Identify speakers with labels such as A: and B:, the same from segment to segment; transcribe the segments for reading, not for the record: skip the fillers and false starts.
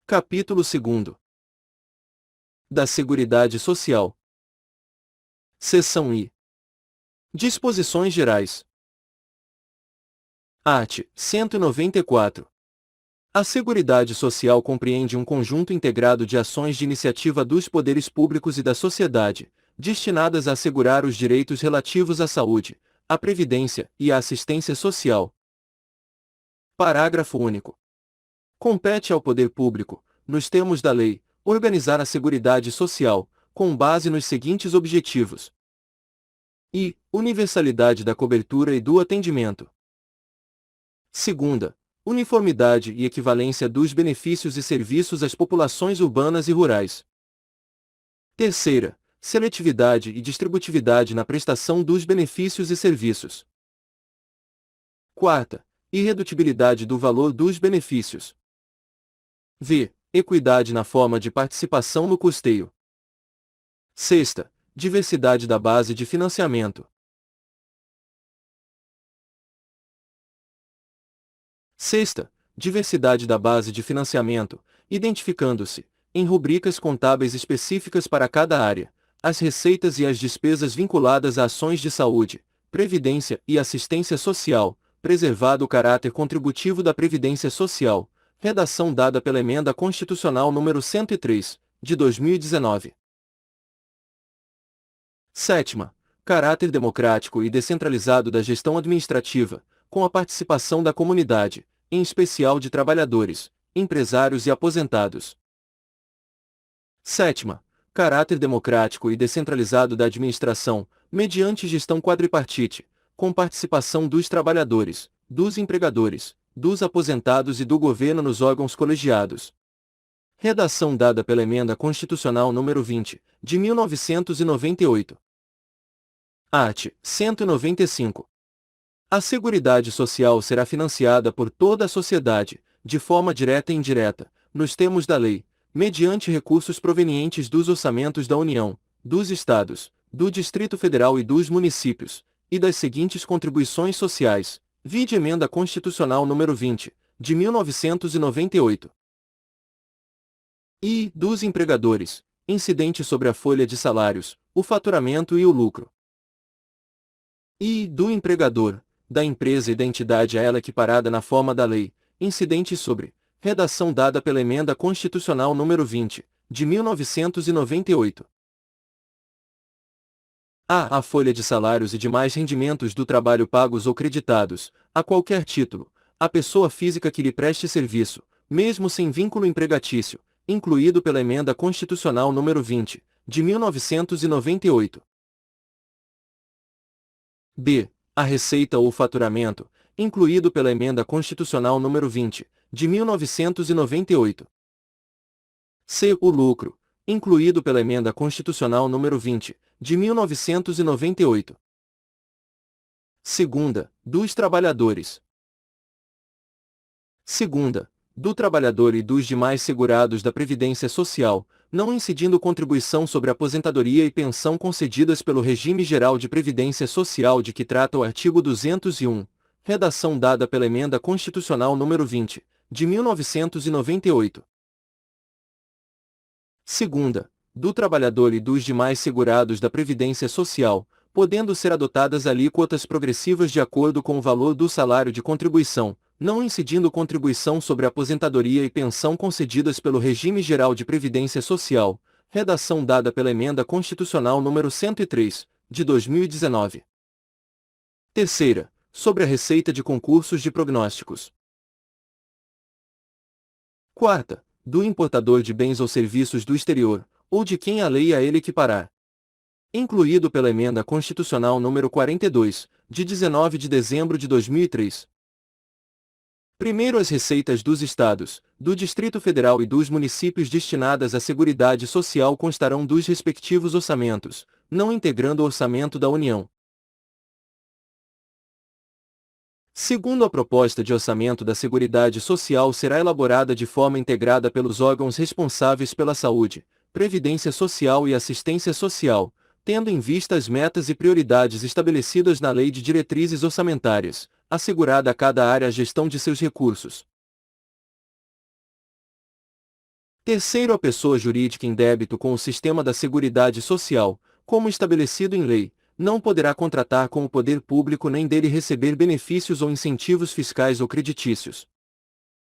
A: Capítulo 2. Da Seguridade Social. Seção I. Disposições Gerais. Art. 194. A Seguridade Social compreende um conjunto integrado de ações de iniciativa dos poderes públicos e da sociedade, destinadas a assegurar os direitos relativos à saúde, à previdência e à assistência social. Parágrafo único. Compete ao poder público, nos termos da lei, organizar a Seguridade Social, com base nos seguintes objetivos: I. Universalidade da cobertura e do atendimento. Segunda, uniformidade e equivalência dos benefícios e serviços às populações urbanas e rurais. Terceira, seletividade e distributividade na prestação dos benefícios e serviços. Quarta, irredutibilidade do valor dos benefícios. V. Equidade na forma de participação no custeio. Sexta, diversidade da base de financiamento. Sexta, diversidade da base de financiamento, identificando-se, em rubricas contábeis específicas para cada área, as receitas e as despesas vinculadas a ações de saúde, previdência e assistência social, preservado o caráter contributivo da Previdência Social, redação dada pela Emenda Constitucional nº 103, de 2019. Sétima, caráter democrático e descentralizado da gestão administrativa, com a participação da comunidade, em especial de trabalhadores, empresários e aposentados. Sétima, caráter democrático e descentralizado da administração, mediante gestão quadripartite, com participação dos trabalhadores, dos empregadores, dos aposentados e do governo nos órgãos colegiados. Redação dada pela Emenda Constitucional nº 20, de 1998. Art. 195. A Seguridade Social será financiada por toda a sociedade, de forma direta e indireta, nos termos da lei, mediante recursos provenientes dos orçamentos da União, dos Estados, do Distrito Federal e dos municípios, e das seguintes contribuições sociais, vide Emenda Constitucional nº 20, de 1998. E dos empregadores, incidente sobre a folha de salários, o faturamento e o lucro. E do empregador, da empresa e da entidade a ela equiparada na forma da lei, incidente sobre, redação dada pela Emenda Constitucional nº 20, de 1998. A folha de salários e demais rendimentos do trabalho pagos ou creditados, a qualquer título, à pessoa física que lhe preste serviço, mesmo sem vínculo empregatício, incluído pela Emenda Constitucional nº 20, de 1998. B. A receita ou faturamento, incluído pela Emenda Constitucional nº 20, de 1998. C. O lucro, incluído pela Emenda Constitucional nº 20, de 1998. Segunda, dos trabalhadores. Segunda, do trabalhador e dos demais segurados da Previdência Social, não incidindo contribuição sobre aposentadoria e pensão concedidas pelo Regime Geral de Previdência Social de que trata o artigo 201, redação dada pela Emenda Constitucional nº 20, de 1998. Segunda, do trabalhador e dos demais segurados da Previdência Social, podendo ser adotadas alíquotas progressivas de acordo com o valor do salário de contribuição, não incidindo contribuição sobre aposentadoria e pensão concedidas pelo Regime Geral de Previdência Social, redação dada pela Emenda Constitucional nº 103, de 2019. Terceira, sobre a receita de concursos de prognósticos. Quarta, do importador de bens ou serviços do exterior, ou de quem a lei a ele equiparar. Incluído pela Emenda Constitucional nº 42, de 19 de dezembro de 2003. Primeiro, as receitas dos Estados, do Distrito Federal e dos municípios destinadas à Seguridade Social constarão dos respectivos orçamentos, não integrando o orçamento da União. Segundo, a proposta de orçamento da Seguridade Social será elaborada de forma integrada pelos órgãos responsáveis pela saúde, previdência social e assistência social, tendo em vista as metas e prioridades estabelecidas na Lei de Diretrizes Orçamentárias, assegurada a cada área a gestão de seus recursos. Terceiro, a pessoa jurídica em débito com o sistema da Seguridade Social, como estabelecido em lei, não poderá contratar com o poder público nem dele receber benefícios ou incentivos fiscais ou creditícios.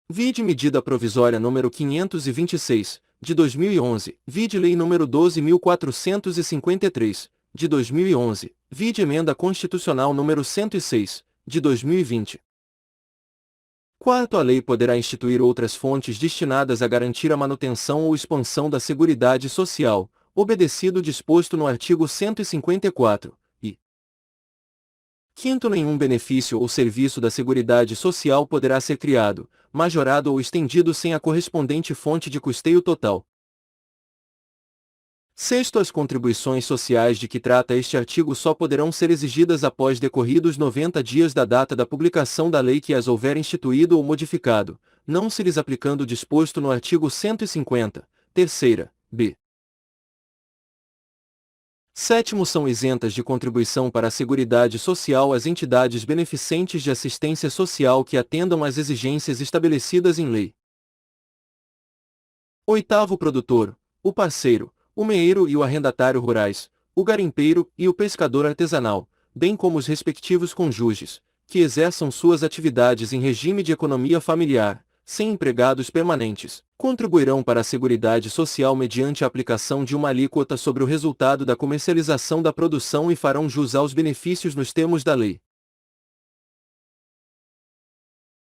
A: Vide Medida Provisória número 526, de 2011, vide Lei número 12.453, de 2011, vide Emenda Constitucional número 106, de 2020. Quarto, a lei poderá instituir outras fontes destinadas a garantir a manutenção ou expansão da Seguridade Social, obedecido o disposto no artigo 154, e quinto, nenhum benefício ou serviço da Seguridade Social poderá ser criado, majorado ou estendido sem a correspondente fonte de custeio total. Sexto, as contribuições sociais de que trata este artigo só poderão ser exigidas após decorridos 90 dias da data da publicação da lei que as houver instituído ou modificado, não se lhes aplicando o disposto no artigo 150, terceira, b. Sétimo, são isentas de contribuição para a Seguridade Social as entidades beneficentes de assistência social que atendam às exigências estabelecidas em lei. Oitavo, o produtor, o parceiro, o meeiro e o arrendatário rurais, o garimpeiro e o pescador artesanal, bem como os respectivos cônjuges, que exerçam suas atividades em regime de economia familiar, sem empregados permanentes, contribuirão para a Seguridade Social mediante a aplicação de uma alíquota sobre o resultado da comercialização da produção e farão jus aos benefícios nos termos da lei.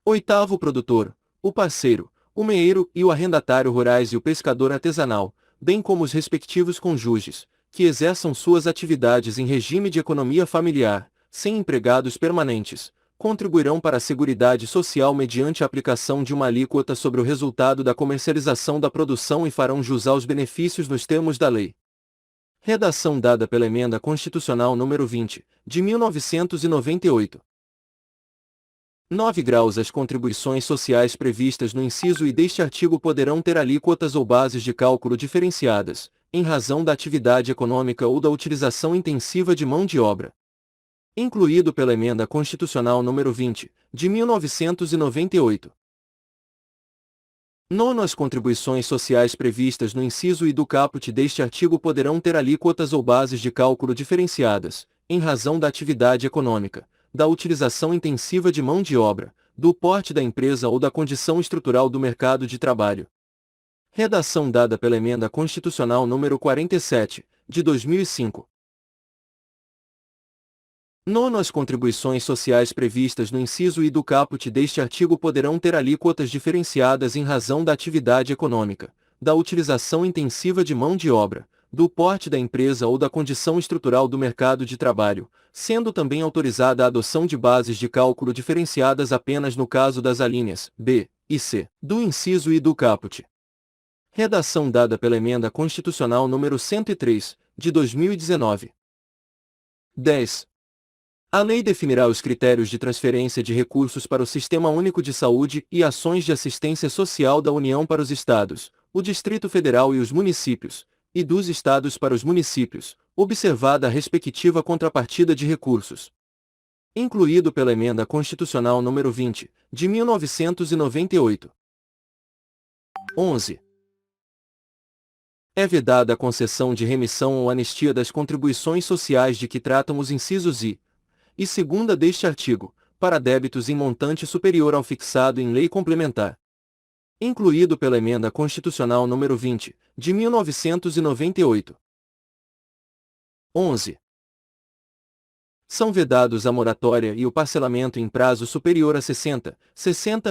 A: Oitavo, o produtor, o parceiro, o meeiro e o arrendatário rurais e o pescador artesanal, bem como os respectivos cônjuges, que exerçam suas atividades em regime de economia familiar, sem empregados permanentes, contribuirão para a Seguridade Social mediante a aplicação de uma alíquota sobre o resultado da comercialização da produção e farão jus aos benefícios nos termos da lei. Redação dada pela Emenda Constitucional número 20, de 1998. 9 graus. As contribuições sociais previstas no inciso I deste artigo poderão ter alíquotas ou bases de cálculo diferenciadas, em razão da atividade econômica ou da utilização intensiva de mão de obra. Incluído pela Emenda Constitucional número 20, de 1998. Nono. As contribuições sociais previstas no inciso I do caput deste artigo poderão ter alíquotas ou bases de cálculo diferenciadas, em razão da atividade econômica, da utilização intensiva de mão de obra, do porte da empresa ou da condição estrutural do mercado de trabalho. Redação dada pela Emenda Constitucional número 47, de 2005. Nono. As contribuições sociais previstas no inciso I do caput deste artigo poderão ter alíquotas diferenciadas em razão da atividade econômica, da utilização intensiva de mão de obra, do porte da empresa ou da condição estrutural do mercado de trabalho, sendo também autorizada a adoção de bases de cálculo diferenciadas apenas no caso das alíneas B e C do inciso I do caput. Redação dada pela Emenda Constitucional número 103, de 2019. 10. A lei definirá os critérios de transferência de recursos para o Sistema Único de Saúde e ações de assistência social da União para os Estados, o Distrito Federal e os municípios, e dos Estados para os municípios, observada a respectiva contrapartida de recursos. Incluído pela Emenda Constitucional número 20, de 1998. 11. É vedada a concessão de remissão ou anistia das contribuições sociais de que tratam os incisos I e segunda deste artigo, para débitos em montante superior ao fixado em lei complementar. Incluído pela Emenda Constitucional número 20, de 1998. 11. São vedados a moratória e o parcelamento em prazo superior a 60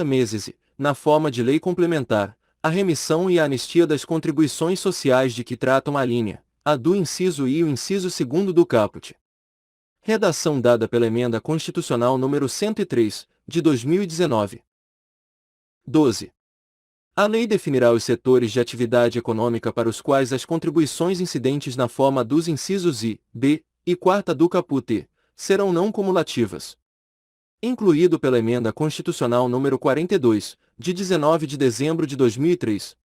A: meses e, na forma de lei complementar, a remissão e a anistia das contribuições sociais de que tratam a linha A do inciso I e o inciso 2º do caput. Redação dada pela Emenda Constitucional número 103, de 2019. 12. A lei definirá os setores de atividade econômica para os quais as contribuições incidentes na forma dos incisos I, B e 4ª do caput serão não cumulativas. Incluído pela Emenda Constitucional número 42, de 19 de dezembro de 2003.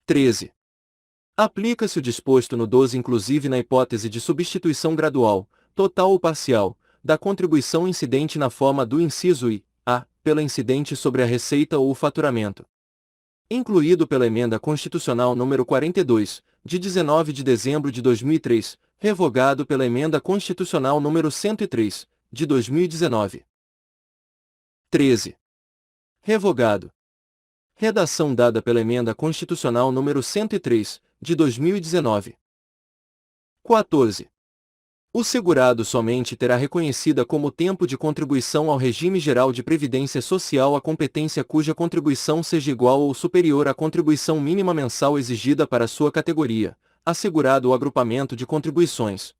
A: 13. Aplica-se o disposto no 12 inclusive na hipótese de substituição gradual, total ou parcial, da contribuição incidente na forma do inciso I, A, pela incidente sobre a receita ou o faturamento. incluído pela Emenda Constitucional número 42, de 19 de dezembro de 2003, revogado pela Emenda Constitucional número 103, de 2019. 13. Revogado. Redação dada pela Emenda Constitucional número 103, de 2019. 14. O segurado somente terá reconhecida como tempo de contribuição ao regime geral de previdência social a competência cuja contribuição seja igual ou superior à contribuição mínima mensal exigida para sua categoria, assegurado o agrupamento de contribuições.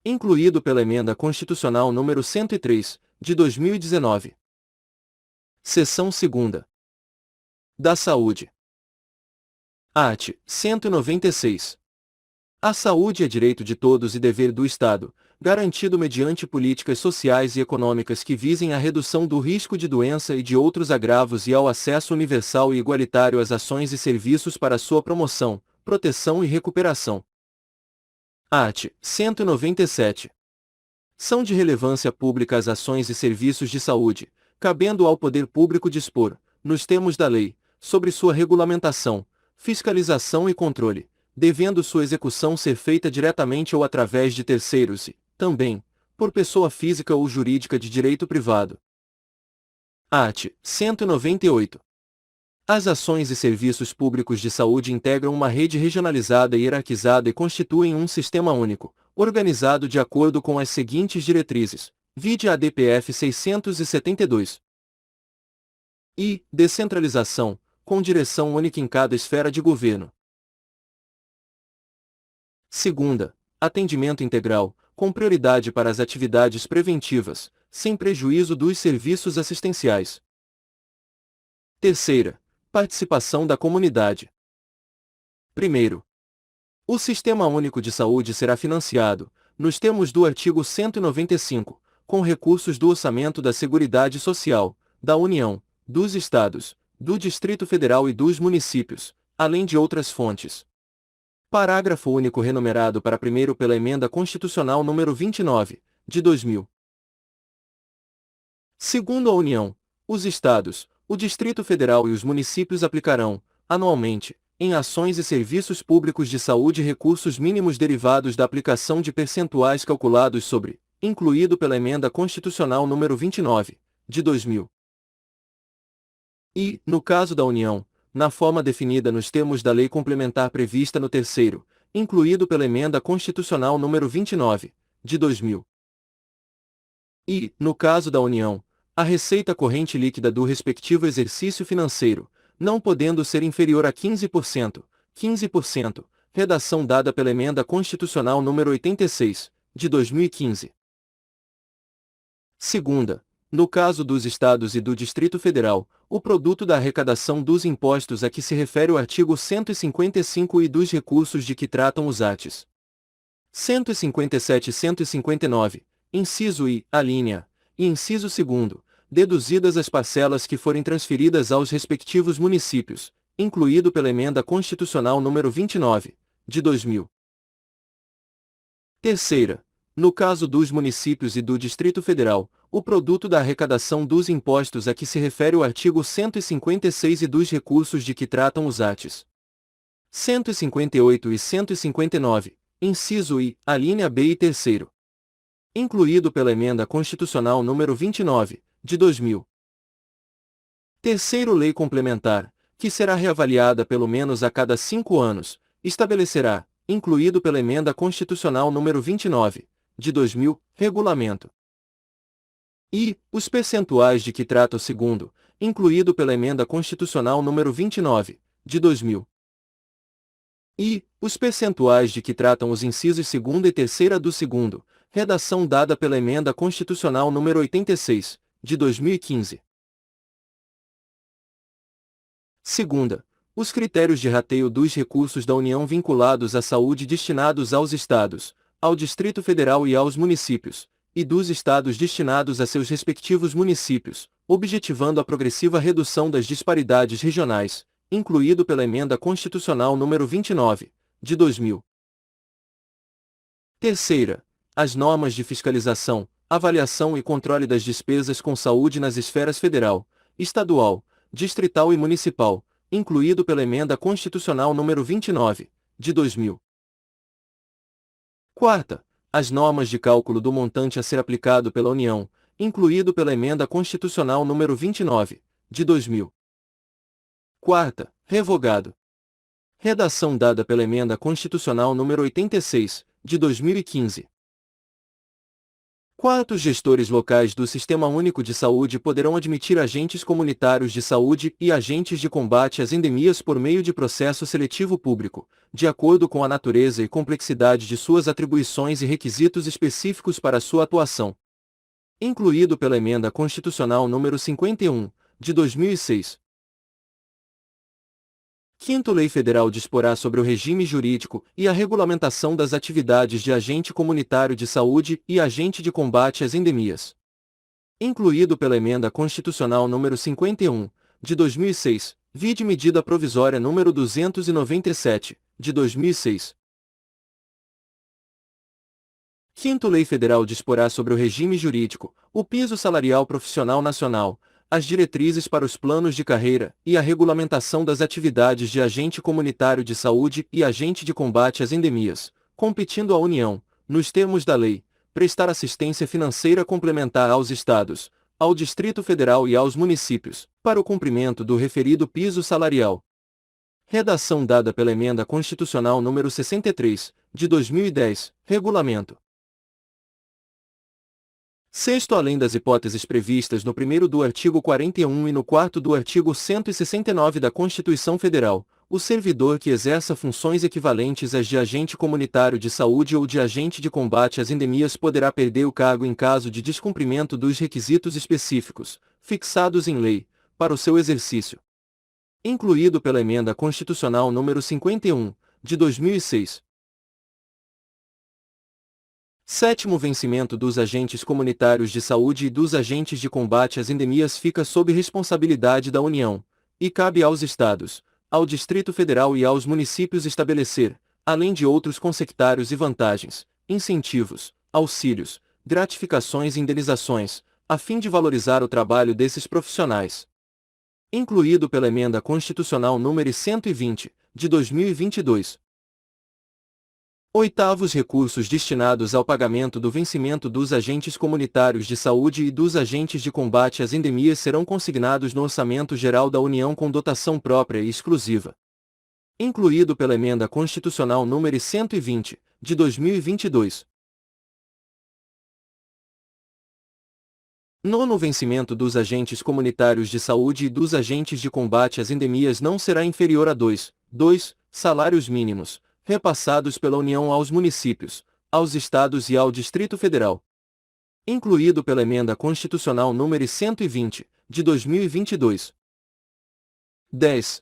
A: Incluído pela Emenda Constitucional número 103, de 2019. Seção 2ª. Da Saúde. Art. 196. A saúde é direito de todos e dever do Estado, garantido mediante políticas sociais e econômicas que visem à redução do risco de doença e de outros agravos e ao acesso universal e igualitário às ações e serviços para sua promoção, proteção e recuperação. Art. 197. São de relevância pública as ações e serviços de saúde, cabendo ao poder público dispor, nos termos da lei, sobre sua regulamentação, fiscalização e controle, devendo sua execução ser feita diretamente ou através de terceiros e, também, por pessoa física ou jurídica de direito privado. Art. 198. As ações e serviços públicos de saúde integram uma rede regionalizada e hierarquizada e constituem um sistema único, organizado de acordo com as seguintes diretrizes, vide a DPF 672. E. Descentralização, com direção única em cada esfera de governo. Segunda, atendimento integral, com prioridade para as atividades preventivas, sem prejuízo dos serviços assistenciais. Terceira, participação da comunidade. Primeiro, o Sistema Único de Saúde será financiado, nos termos do artigo 195, com recursos do Orçamento da Seguridade Social, da União, dos Estados, do Distrito Federal e dos municípios, além de outras fontes. Parágrafo único renumerado para primeiro pela Emenda Constitucional número 29, de 2000. Segundo a União, os Estados, o Distrito Federal e os municípios aplicarão, anualmente, em ações e serviços públicos de saúde recursos mínimos derivados da aplicação de percentuais calculados sobre, incluído pela Emenda Constitucional número 29, de 2000. E, no caso da União, na forma definida nos termos da lei complementar prevista no terceiro, incluído pela Emenda Constitucional número 29, de 2000. E, no caso da União, a receita corrente líquida do respectivo exercício financeiro, não podendo ser inferior a 15%, redação dada pela Emenda Constitucional número 86, de 2015. Segunda, no caso dos Estados e do Distrito Federal, o produto da arrecadação dos impostos a que se refere o artigo 155 e dos recursos de que tratam os arts. 157 e 159, inciso I, alínea, e inciso 2º, deduzidas as parcelas que forem transferidas aos respectivos municípios, incluído pela Emenda Constitucional número 29, de 2000. Terceira, no caso dos municípios e do Distrito Federal, o produto da arrecadação dos impostos a que se refere o artigo 156 e dos recursos de que tratam os arts. 158 e 159, inciso I, alínea B e terceiro. Incluído pela Emenda Constitucional número 29, de 2000. Terceiro, lei complementar, que será reavaliada pelo menos a cada 5 anos, estabelecerá, incluído pela Emenda Constitucional número 29, de 2000, regulamento. E, os percentuais de que trata o segundo, incluído pela Emenda Constitucional número 29, de 2000. E, os percentuais de que tratam os incisos 2º e 3º do segundo, redação dada pela Emenda Constitucional número 86, de 2015. Segunda, os critérios de rateio dos recursos da União vinculados à saúde destinados aos Estados, ao Distrito Federal e aos municípios, e dos Estados destinados a seus respectivos municípios, objetivando a progressiva redução das disparidades regionais, incluído pela Emenda Constitucional número 29, de 2000. Terceira, as normas de fiscalização, avaliação e controle das despesas com saúde nas esferas federal, estadual, distrital e municipal, incluído pela Emenda Constitucional nº 29, de 2000. Quarta, as normas de cálculo do montante a ser aplicado pela União, incluído pela Emenda Constitucional nº 29, de 2000. Quarta, revogado. Redação dada pela Emenda Constitucional nº 86, de 2015. Quarto, os gestores locais do Sistema Único de Saúde poderão admitir agentes comunitários de saúde e agentes de combate às endemias por meio de processo seletivo público, de acordo com a natureza e complexidade de suas atribuições e requisitos específicos para sua atuação. Incluído pela Emenda Constitucional nº 51, de 2006. Quinto, lei federal disporá sobre o regime jurídico e a regulamentação das atividades de agente comunitário de saúde e agente de combate às endemias. Incluído pela Emenda Constitucional nº 51, de 2006, vide Medida Provisória nº 297, de 2006. Quinto, lei federal disporá sobre o regime jurídico, o piso salarial profissional nacional, as diretrizes para os planos de carreira e a regulamentação das atividades de agente comunitário de saúde e agente de combate às endemias, competindo à União, nos termos da lei, prestar assistência financeira complementar aos Estados, ao Distrito Federal e aos municípios, para o cumprimento do referido piso salarial. Redação dada pela Emenda Constitucional nº 63, de 2010, Regulamento. Sexto, além das hipóteses previstas no 1º do artigo 41 e no 4º do artigo 169 da Constituição Federal, o servidor que exerça funções equivalentes às de agente comunitário de saúde ou de agente de combate às endemias poderá perder o cargo em caso de descumprimento dos requisitos específicos, fixados em lei, para o seu exercício. Incluído pela Emenda Constitucional nº 51, de 2006. Sétimo, vencimento dos agentes comunitários de saúde e dos agentes de combate às endemias fica sob responsabilidade da União, e cabe aos Estados, ao Distrito Federal e aos municípios estabelecer, além de outros consectários e vantagens, incentivos, auxílios, gratificações e indenizações, a fim de valorizar o trabalho desses profissionais. Incluído pela Emenda Constitucional nº 120, de 2022. Oitavos, recursos destinados ao pagamento do vencimento dos agentes comunitários de saúde e dos agentes de combate às endemias serão consignados no Orçamento Geral da União com dotação própria e exclusiva. Incluído pela Emenda Constitucional nº 120, de 2022. Nono, o vencimento dos agentes comunitários de saúde e dos agentes de combate às endemias não será inferior a 2 salários mínimos, repassados pela União aos municípios, aos Estados e ao Distrito Federal. Incluído pela Emenda Constitucional nº 120, de 2022. 10.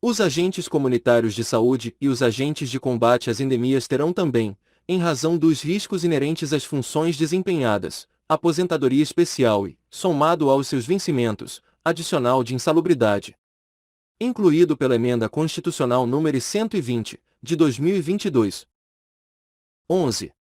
A: Os agentes comunitários de saúde e os agentes de combate às endemias terão também, em razão dos riscos inerentes às funções desempenhadas, aposentadoria especial e, somado aos seus vencimentos, adicional de insalubridade. Incluído pela Emenda Constitucional nº 120, de 2022. 11.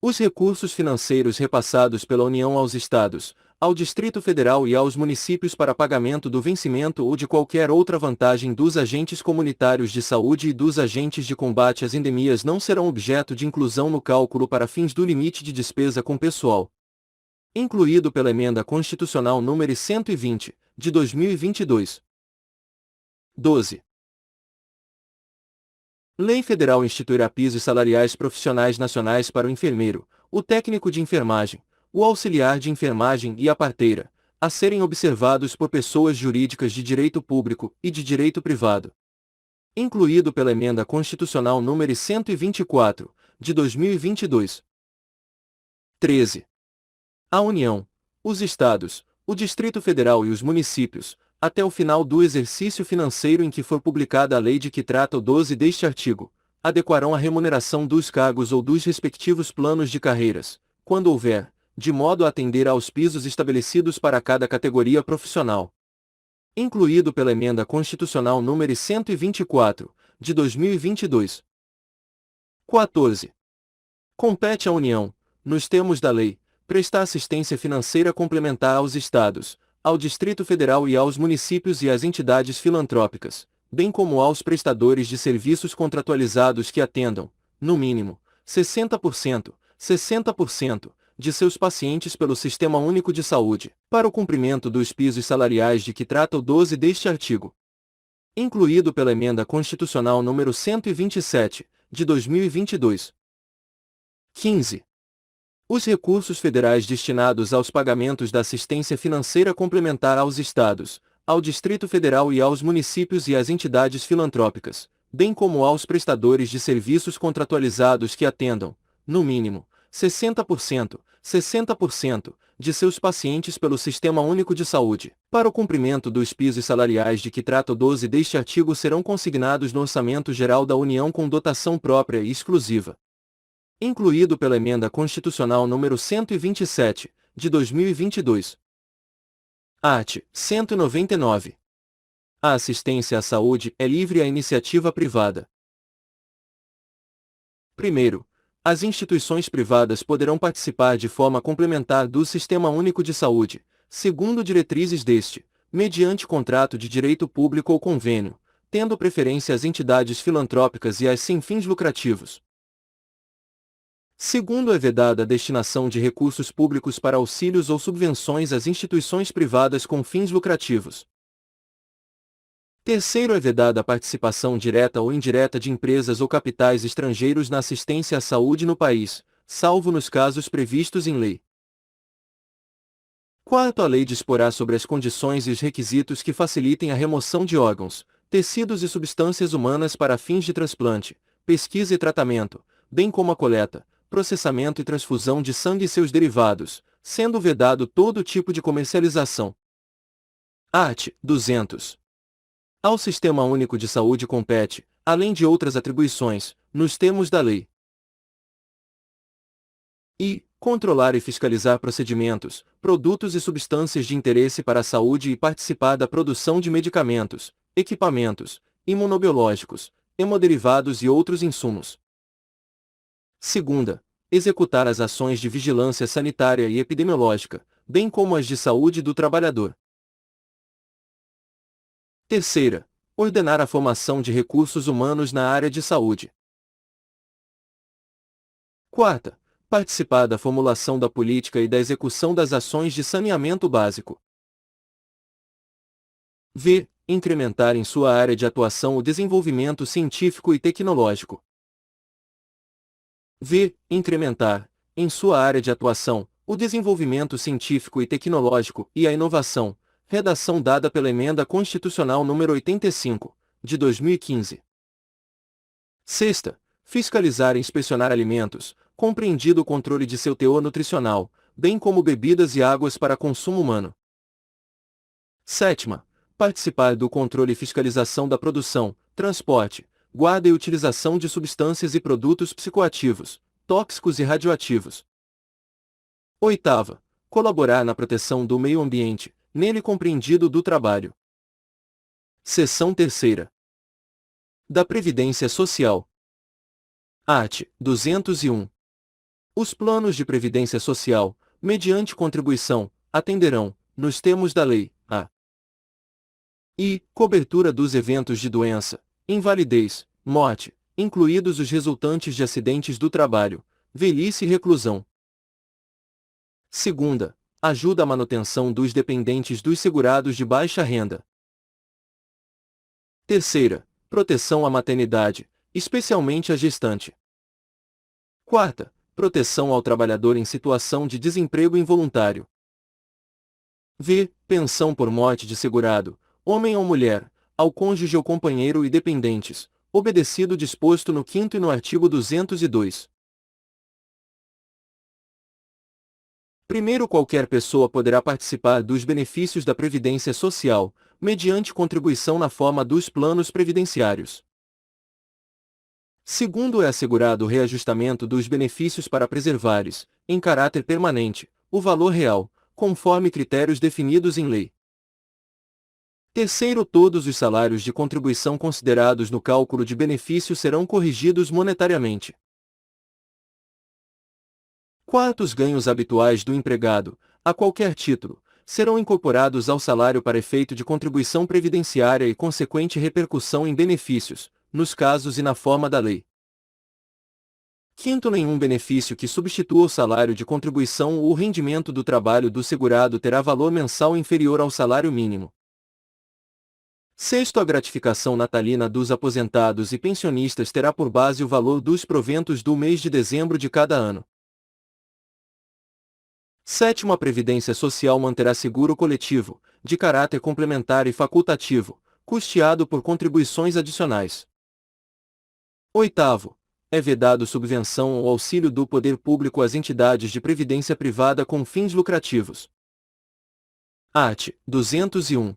A: Os recursos financeiros repassados pela União aos Estados, ao Distrito Federal e aos municípios para pagamento do vencimento ou de qualquer outra vantagem dos agentes comunitários de saúde e dos agentes de combate às endemias não serão objeto de inclusão no cálculo para fins do limite de despesa com pessoal. Incluído pela Emenda Constitucional nº 120, de 2022. 12. Lei Federal instituirá pisos salariais profissionais nacionais para o enfermeiro, o técnico de enfermagem, o auxiliar de enfermagem e a parteira, a serem observados por pessoas jurídicas de direito público e de direito privado. Incluído pela Emenda Constitucional nº 124, de 2022. 13. A União, os Estados, o Distrito Federal e os municípios, até o final do exercício financeiro em que for publicada a lei de que trata o 12 deste artigo, adequarão a remuneração dos cargos ou dos respectivos planos de carreiras, quando houver, de modo a atender aos pisos estabelecidos para cada categoria profissional. Incluído pela Emenda Constitucional nº 124, de 2022. 14. Compete à União, nos termos da lei, prestar assistência financeira complementar aos Estados, ao Distrito Federal e aos municípios e às entidades filantrópicas, bem como aos prestadores de serviços contratualizados que atendam, no mínimo, 60% de seus pacientes pelo Sistema Único de Saúde, para o cumprimento dos pisos salariais de que trata o 12 deste artigo. Incluído pela Emenda Constitucional número 127, de 2022. 15. Os recursos federais destinados aos pagamentos da assistência financeira complementar aos Estados, ao Distrito Federal e aos municípios e às entidades filantrópicas, bem como aos prestadores de serviços contratualizados que atendam, no mínimo, 60% de seus pacientes pelo Sistema Único de Saúde, para o cumprimento dos pisos salariais de que trata o 12 deste artigo serão consignados no Orçamento Geral da União com dotação própria e exclusiva. Incluído pela Emenda Constitucional número 127, de 2022. Art. 199. A assistência à saúde é livre à iniciativa privada. Primeiro, as instituições privadas poderão participar de forma complementar do Sistema Único de Saúde, segundo diretrizes deste, mediante contrato de direito público ou convênio, tendo preferência às entidades filantrópicas e às sem fins lucrativos. Segundo, é vedada a destinação de recursos públicos para auxílios ou subvenções às instituições privadas com fins lucrativos. Terceiro, é vedada a participação direta ou indireta de empresas ou capitais estrangeiros na assistência à saúde no país, salvo nos casos previstos em lei. Quarto, a lei disporá sobre as condições e os requisitos que facilitem a remoção de órgãos, tecidos e substâncias humanas para fins de transplante, pesquisa e tratamento, bem como a coleta, processamento e transfusão de sangue e seus derivados, sendo vedado todo tipo de comercialização. Art. 200. Ao Sistema Único de Saúde compete, além de outras atribuições, nos termos da lei. I. Controlar e fiscalizar procedimentos, produtos e substâncias de interesse para a saúde e participar da produção de medicamentos, equipamentos, imunobiológicos, hemoderivados e outros insumos. Segunda, executar as ações de vigilância sanitária e epidemiológica, bem como as de saúde do trabalhador. Terceira, ordenar a formação de recursos humanos na área de saúde. Quarta, participar da formulação da política e da execução das ações de saneamento básico. V. Incrementar em sua área de atuação o desenvolvimento científico e tecnológico. V. Incrementar, em sua área de atuação, o desenvolvimento científico e tecnológico e a inovação, redação dada pela Emenda Constitucional nº 85, de 2015. Sexta, fiscalizar e inspecionar alimentos, compreendido o controle de seu teor nutricional, bem como bebidas e águas para consumo humano. Sétima, participar do controle e fiscalização da produção, transporte, guarda e utilização de substâncias e produtos psicoativos, tóxicos e radioativos. Oitava, colaborar na proteção do meio ambiente, nele compreendido do trabalho. Seção 3ª. Da Previdência Social. Art. 201. Os planos de previdência social, mediante contribuição, atenderão, nos termos da lei, a I. Cobertura dos eventos de doença, invalidez, morte, incluídos os resultantes de acidentes do trabalho, velhice e reclusão. Segunda, ajuda à manutenção dos dependentes dos segurados de baixa renda. Terceira, proteção à maternidade, especialmente à gestante. Quarta, proteção ao trabalhador em situação de desemprego involuntário. V. Pensão por morte de segurado, homem ou mulher, ao cônjuge ou companheiro e dependentes, obedecido o disposto no 5º e no artigo 202. Primeiro, qualquer pessoa poderá participar dos benefícios da Previdência Social, mediante contribuição na forma dos planos previdenciários. Segundo, é assegurado o reajustamento dos benefícios para preservares, em caráter permanente, o valor real, conforme critérios definidos em lei. Terceiro, todos os salários de contribuição considerados no cálculo de benefício serão corrigidos monetariamente. Quarto, os ganhos habituais do empregado, a qualquer título, serão incorporados ao salário para efeito de contribuição previdenciária e consequente repercussão em benefícios, nos casos e na forma da lei. Quinto, nenhum benefício que substitua o salário de contribuição ou o rendimento do trabalho do segurado terá valor mensal inferior ao salário mínimo. Sexto, a gratificação natalina dos aposentados e pensionistas terá por base o valor dos proventos do mês de dezembro de cada ano. Sétimo, a Previdência Social manterá seguro coletivo, de caráter complementar e facultativo, custeado por contribuições adicionais. Oitavo, é vedado subvenção ou auxílio do poder público às entidades de previdência privada com fins lucrativos. Art. 201.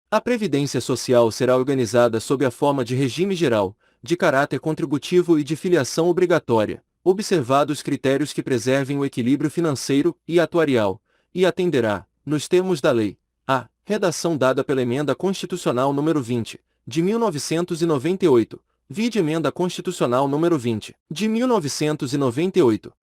A: A Previdência Social será organizada sob a forma de regime geral, de caráter contributivo e de filiação obrigatória, observados critérios que preservem o equilíbrio financeiro e atuarial, e atenderá, nos termos da lei, à redação dada pela Emenda Constitucional nº 20, de 1998, vide Emenda Constitucional nº 20, de 1998.